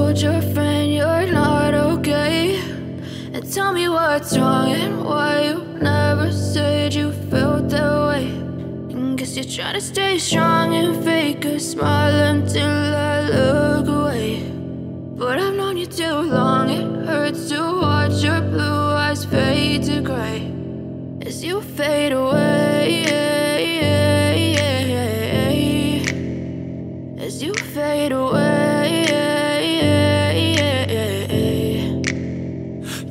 told your friend you're not okay? And tell me what's wrong and why you never said you felt that way. And guess you're trying to stay strong and fake a smile until I look away. But I've known you too long, it hurts to watch your blue eyes fade to gray as you fade away, as you fade away.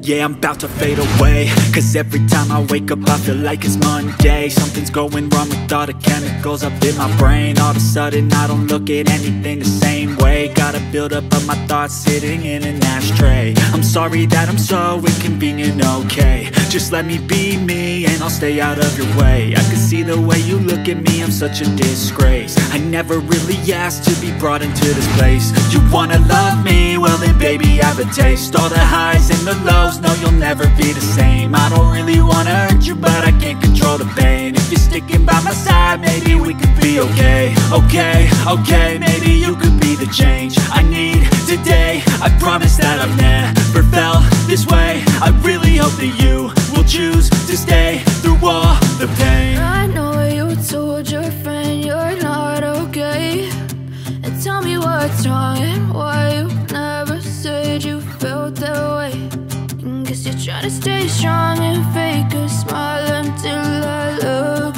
Yeah, I'm about to fade away, cause every time I wake up I feel like it's Monday. Something's going wrong with all the chemicals up in my brain. All of a sudden I don't look at anything the same way. Got a buildup of my thoughts sitting in an ashtray. I'm sorry that I'm so inconvenient, okay? Just let me be me and I'll stay out of your way. I can see the way you look at me, I'm such a disgrace. I never really asked to be brought into this place. You wanna love me? Well then baby I have a taste. All the highs and the lows, no, you'll never be the same. I don't really wanna hurt you, but I can't control the pain. If you're sticking by my side, maybe we could be okay. Okay, maybe you could be the change I need today. I promise that I've never felt this way. I really hope that you will choose to stay through all the pain. I know you told your friend you're not okay. And tell me what's wrong and why you never said you felt that way. Guess you're trying to stay strong and fake a smile until I look